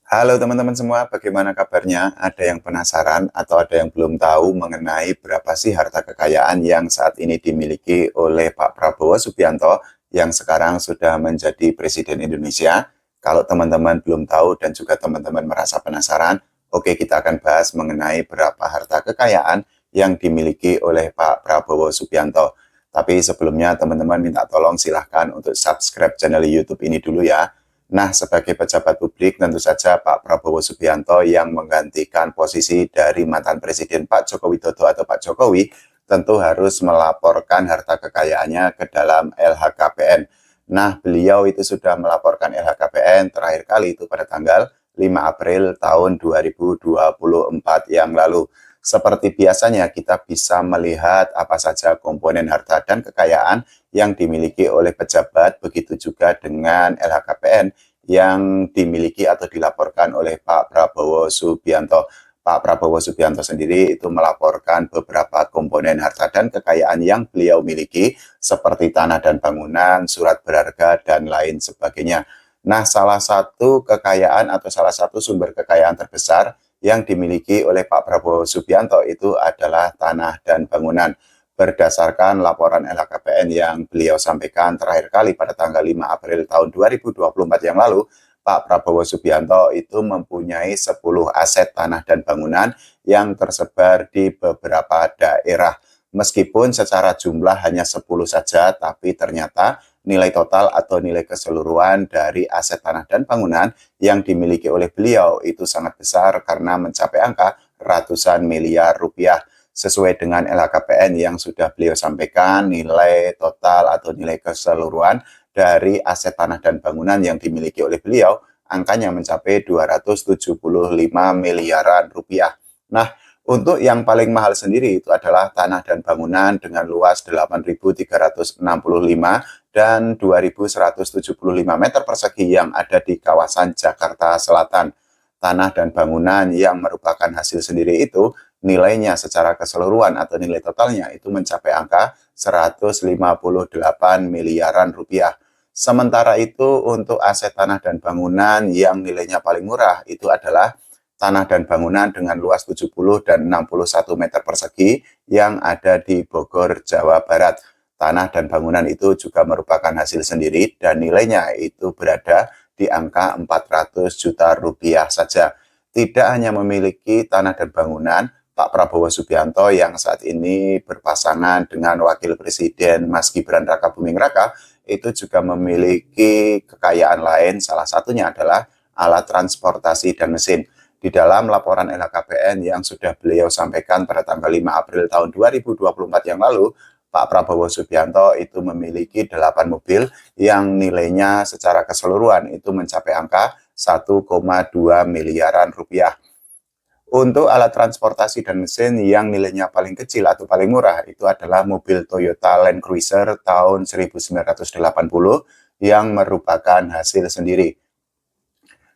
Halo teman-teman semua, bagaimana kabarnya? Ada yang penasaran atau ada yang belum tahu mengenai berapa sih harta kekayaan yang saat ini dimiliki oleh Pak Prabowo Subianto yang sekarang sudah menjadi Presiden Indonesia? Kalau teman-teman belum tahu dan juga teman-teman merasa penasaran, oke kita akan bahas mengenai berapa harta kekayaan yang dimiliki oleh Pak Prabowo Subianto. Tapi sebelumnya teman-teman minta tolong silahkan untuk subscribe channel YouTube ini dulu ya. Nah, sebagai pejabat publik, tentu saja Pak Prabowo Subianto yang menggantikan posisi dari mantan Presiden Pak Joko Widodo atau Pak Jokowi, tentu harus melaporkan harta kekayaannya ke dalam LHKPN. Nah, beliau itu sudah melaporkan LHKPN terakhir kali itu pada tanggal 5 April tahun 2024 yang lalu. Seperti biasanya, kita bisa melihat apa saja komponen harta dan kekayaan yang dimiliki oleh pejabat, begitu juga dengan LHKPN yang dimiliki atau dilaporkan oleh Pak Prabowo Subianto. Pak Prabowo Subianto sendiri itu melaporkan beberapa komponen harta dan kekayaan yang beliau miliki seperti tanah dan bangunan, surat berharga, dan lain sebagainya. Nah, salah satu kekayaan atau salah satu sumber kekayaan terbesar yang dimiliki oleh Pak Prabowo Subianto itu adalah tanah dan bangunan. Berdasarkan laporan LHKPN yang beliau sampaikan terakhir kali pada tanggal 5 April tahun 2024 yang lalu, Pak Prabowo Subianto itu mempunyai 10 aset tanah dan bangunan yang tersebar di beberapa daerah. Meskipun secara jumlah hanya 10 saja, tapi ternyata nilai total atau nilai keseluruhan dari aset tanah dan bangunan yang dimiliki oleh beliau itu sangat besar karena mencapai angka ratusan miliar rupiah. Sesuai dengan LHKPN yang sudah beliau sampaikan, nilai total atau nilai keseluruhan dari aset tanah dan bangunan yang dimiliki oleh beliau, angkanya mencapai 275 miliaran rupiah. Nah, untuk yang paling mahal sendiri itu adalah tanah dan bangunan dengan luas 8.365 dan 2.175 meter persegi yang ada di kawasan Jakarta Selatan. Tanah dan bangunan yang merupakan hasil sendiri itu nilainya secara keseluruhan atau nilai totalnya itu mencapai angka 158 miliaran rupiah. Sementara itu untuk aset tanah dan bangunan yang nilainya paling murah itu adalah tanah dan bangunan dengan luas 70 dan 61 meter persegi yang ada di Bogor, Jawa Barat. Tanah dan bangunan itu juga merupakan hasil sendiri dan nilainya itu berada di angka 400 juta rupiah saja. Tidak hanya memiliki tanah dan bangunan, Pak Prabowo Subianto yang saat ini berpasangan dengan Wakil Presiden Mas Gibran Rakabuming Raka itu juga memiliki kekayaan lain, salah satunya adalah alat transportasi dan mesin. Di dalam laporan LHKPN yang sudah beliau sampaikan pada tanggal 5 April tahun 2024 yang lalu, Pak Prabowo Subianto itu memiliki 8 mobil yang nilainya secara keseluruhan itu mencapai angka 1,2 miliaran rupiah. Untuk alat transportasi dan mesin yang nilainya paling kecil atau paling murah itu adalah mobil Toyota Land Cruiser tahun 1980 yang merupakan hasil sendiri.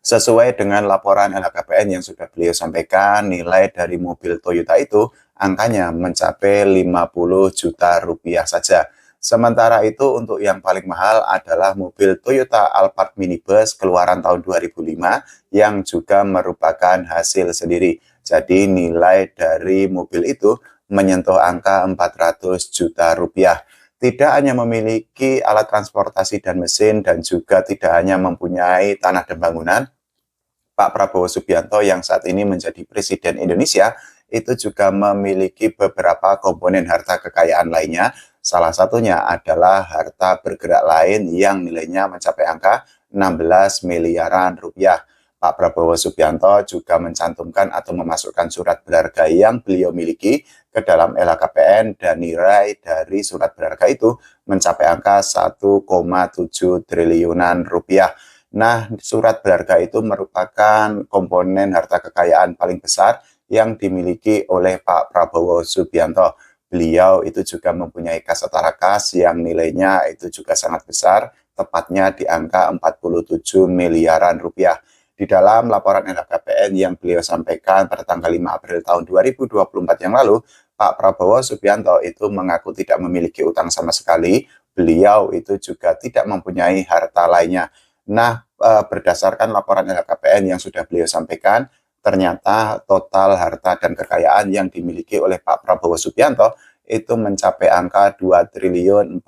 Sesuai dengan laporan LHKPN yang sudah beliau sampaikan, nilai dari mobil Toyota itu angkanya mencapai 50 juta rupiah saja. Sementara itu untuk yang paling mahal adalah mobil Toyota Alphard minibus keluaran tahun 2005 yang juga merupakan hasil sendiri. Jadi nilai dari mobil itu menyentuh angka 400 juta rupiah. Tidak hanya memiliki alat transportasi dan mesin dan juga tidak hanya mempunyai tanah dan bangunan, Pak Prabowo Subianto yang saat ini menjadi Presiden Indonesia itu juga memiliki beberapa komponen harta kekayaan lainnya. Salah satunya adalah harta bergerak lain yang nilainya mencapai angka 16 miliaran rupiah. Pak Prabowo Subianto juga mencantumkan atau memasukkan surat berharga yang beliau miliki ke dalam LHKPN dan nilai dari surat berharga itu mencapai angka 1,7 triliunan rupiah. Nah, surat berharga itu merupakan komponen harta kekayaan paling besar yang dimiliki oleh Pak Prabowo Subianto. Beliau itu juga mempunyai kas setara kas yang nilainya itu juga sangat besar, tepatnya di angka 47 miliaran rupiah. Di dalam laporan LHKPN yang beliau sampaikan pada tanggal 5 April tahun 2024 yang lalu, Pak Prabowo Subianto itu mengaku tidak memiliki utang sama sekali. Beliau itu juga tidak mempunyai harta lainnya. Nah, berdasarkan laporan LHKPN yang sudah beliau sampaikan, ternyata total harta dan kekayaan yang dimiliki oleh Pak Prabowo Subianto itu mencapai angka 2.042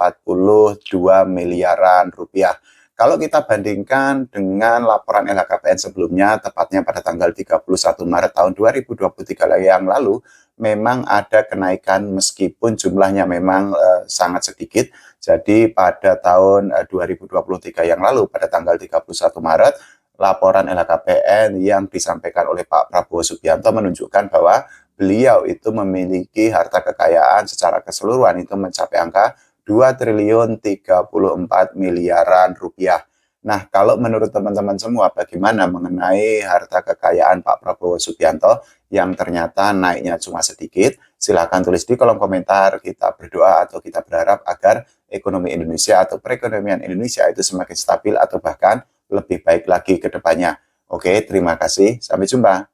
miliaran rupiah. Kalau kita bandingkan dengan laporan LHKPN sebelumnya, tepatnya pada tanggal 31 Maret tahun 2023 yang lalu, memang ada kenaikan meskipun jumlahnya memang sangat sedikit. Jadi pada tahun 2023 yang lalu, pada tanggal 31 Maret, laporan LHKPN yang disampaikan oleh Pak Prabowo Subianto menunjukkan bahwa beliau itu memiliki harta kekayaan secara keseluruhan itu mencapai angka 2.034 miliaran rupiah. Nah, kalau menurut teman-teman semua, bagaimana mengenai harta kekayaan Pak Prabowo Subianto yang ternyata naiknya cuma sedikit? Silahkan tulis di kolom komentar. Kita berdoa atau kita berharap agar ekonomi Indonesia atau perekonomian Indonesia itu semakin stabil atau bahkan lebih baik lagi ke depannya. Oke, terima kasih. Sampai jumpa.